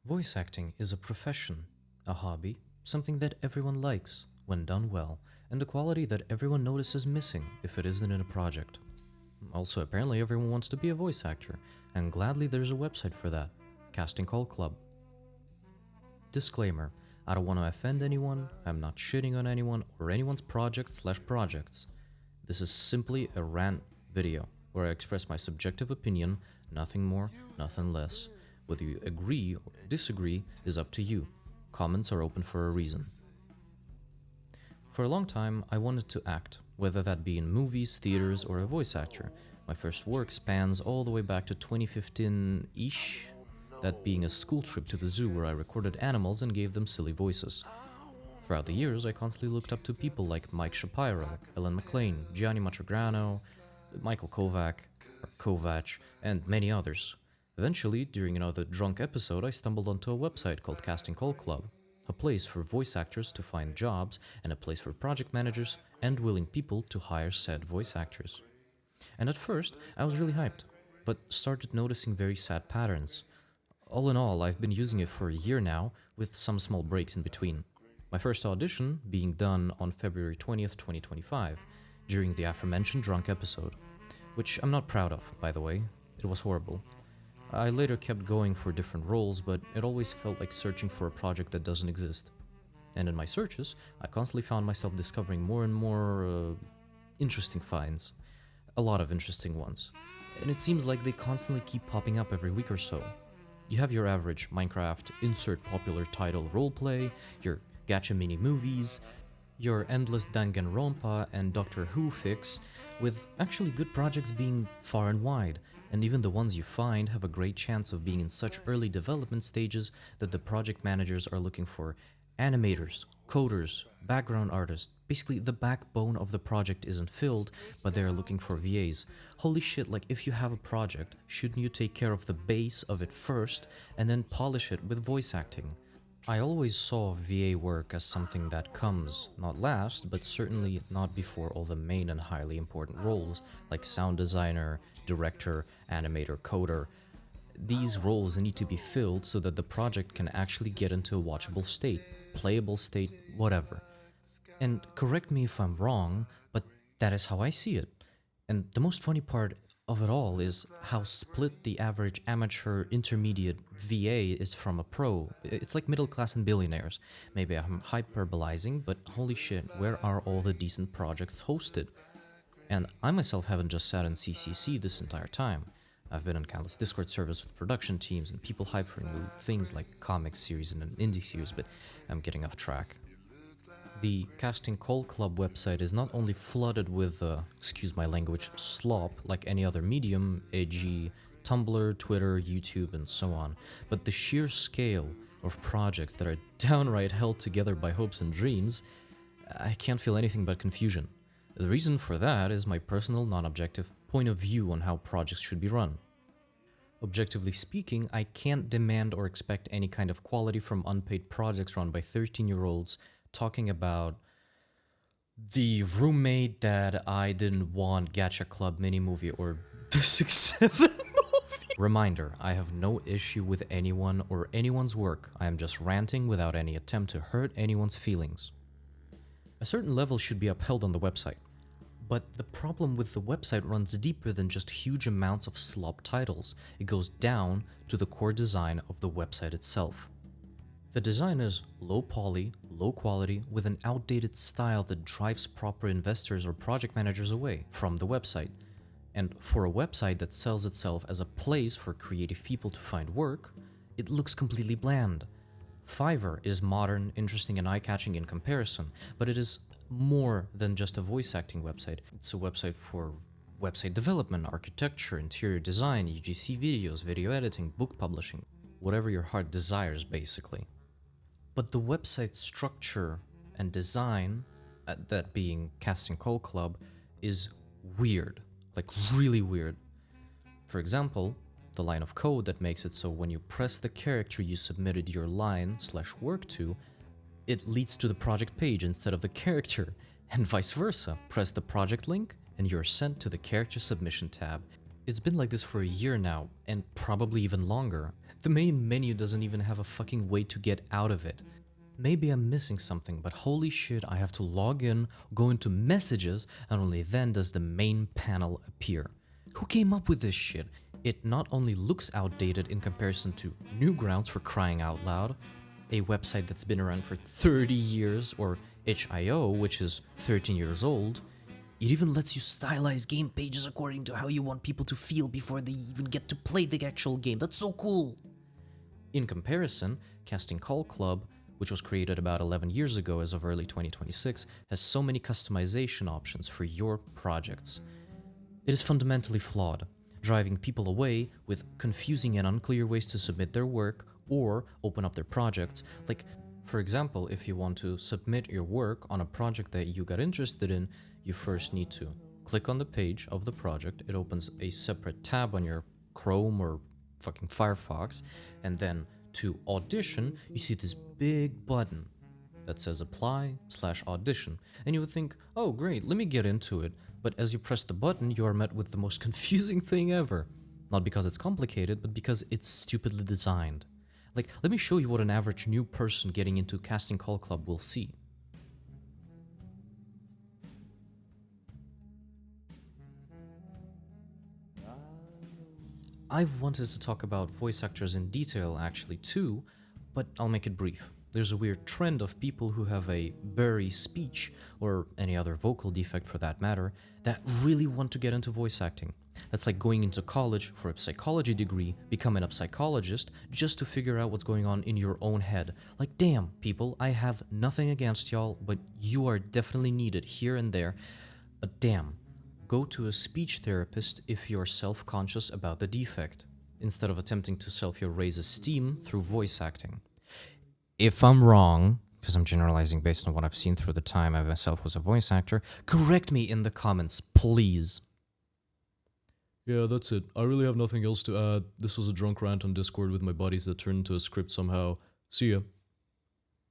Voice acting is a profession, a hobby, something that everyone likes when done well, and a quality that everyone notices missing if it isn't in a project. Also, apparently everyone wants to be a voice actor, and gladly there's a website for that, Casting Call Club. Disclaimer, I don't want to offend anyone, I'm not shitting on anyone or anyone's projects. This is simply a rant video, where I express my subjective opinion, nothing more, nothing less. Whether you agree or disagree is up to you. Comments are open for a reason. For a long time, I wanted to act, whether that be in movies, theaters, or a voice actor. My first work spans all the way back to 2015-ish, that being a school trip to the zoo where I recorded animals and gave them silly voices. Throughout the years, I constantly looked up to people like Mike Shapiro, Ellen McLean, Gianni Matrograno, Michael Kovac, and many others. Eventually, during another drunk episode, I stumbled onto a website called Casting Call Club, a place for voice actors to find jobs and a place for project managers and willing people to hire said voice actors. And at first, I was really hyped, but started noticing very sad patterns. All in all, I've been using it for a year now, with some small breaks in between. My first audition being done on February 20th, 2025, during the aforementioned drunk episode, which I'm not proud of, by the way. It was horrible. I later kept going for different roles, but it always felt like searching for a project that doesn't exist. And in my searches, I constantly found myself discovering more and more interesting finds. A lot of interesting ones. And it seems like they constantly keep popping up every week or so. You have your average Minecraft insert popular title roleplay, your gacha mini movies, your endless Danganronpa and Doctor Who fix, with actually good projects being far and wide, and even the ones you find have a great chance of being in such early development stages that the project managers are looking for animators, coders, background artists. Basically, the backbone of the project isn't filled, but they are looking for VAs. Holy shit, like if you have a project, shouldn't you take care of the base of it first and then polish it with voice acting? I always saw VA work as something that comes, not last, but certainly not before all the main and highly important roles, like sound designer, director, animator, coder. These roles need to be filled so that the project can actually get into a watchable state, playable state, whatever. And correct me if I'm wrong, but that is how I see it. And the most funny part of it all is how split the average amateur intermediate VA is from a pro. It's like middle class and billionaires. Maybe I'm hyperbolizing, but holy shit, where are all the decent projects hosted? And I myself haven't just sat in CCC this entire time. I've been on countless Discord servers with production teams and people hyped for new things like comic series and an indie series, but I'm getting off track. The Casting Call Club website is not only flooded with, excuse my language, slop like any other medium, e.g. Tumblr, Twitter, YouTube, and so on, but the sheer scale of projects that are downright held together by hopes and dreams, I can't feel anything but confusion. The reason for that is my personal, non-objective point of view on how projects should be run. Objectively speaking, I can't demand or expect any kind of quality from unpaid projects run by 13-year-olds talking about the roommate that I didn't want Gacha Club mini movie or the 6-7 movie. Reminder, I have no issue with anyone or anyone's work. I am just ranting without any attempt to hurt anyone's feelings. A certain level should be upheld on the website. But the problem with the website runs deeper than just huge amounts of slop titles. It goes down to the core design of the website itself. The design is low poly, low quality, with an outdated style that drives proper investors or project managers away from the website. And for a website that sells itself as a place for creative people to find work, it looks completely bland. Fiverr is modern, interesting, and eye-catching in comparison, but it is more than just a voice acting website. It's a website for website development, architecture, interior design, UGC videos, video editing, book publishing, whatever your heart desires, basically. But the website structure and design, that being Casting Call Club, is weird, like really weird. For example, the line of code that makes it so when you press the character you submitted your line/work to, it leads to the project page instead of the character, and vice versa. Press the project link and you're sent to the character submission tab. It's been like this for a year now, and probably even longer. The main menu doesn't even have a fucking way to get out of it. Maybe I'm missing something, but holy shit, I have to log in, go into messages, and only then does the main panel appear. Who came up with this shit? It not only looks outdated in comparison to Newgrounds, for crying out loud, a website that's been around for 30 years, or itch.io, which is 13 years old. It even lets you stylize game pages according to how you want people to feel before they even get to play the actual game. That's so cool! In comparison, Casting Call Club, which was created about 11 years ago as of early 2026, has so many customization options for your projects. It is fundamentally flawed, driving people away with confusing and unclear ways to submit their work or open up their projects. Like, for example, if you want to submit your work on a project that you got interested in, you first need to click on the page of the project. It opens a separate tab on your Chrome or fucking Firefox, and then to audition, you see this big button that says apply/audition, and you would think, oh great, let me get into it. But as you press the button, you are met with the most confusing thing ever. Not because it's complicated, but because it's stupidly designed. Like, let me show you what an average new person getting into Casting Call Club will see. I've wanted to talk about voice actors in detail actually too, but I'll make it brief. There's a weird trend of people who have a blurry speech, or any other vocal defect for that matter, that really want to get into voice acting. That's like going into college for a psychology degree, becoming a psychologist, just to figure out what's going on in your own head. Like, damn, people, I have nothing against y'all, but you are definitely needed here and there. But damn. Go to a speech therapist if you're self-conscious about the defect, instead of attempting to self-raise esteem through voice acting. If I'm wrong, because I'm generalizing based on what I've seen through the time I myself was a voice actor, correct me in the comments, please. Yeah, that's it. I really have nothing else to add. This was a drunk rant on Discord with my buddies that turned into a script somehow. See ya.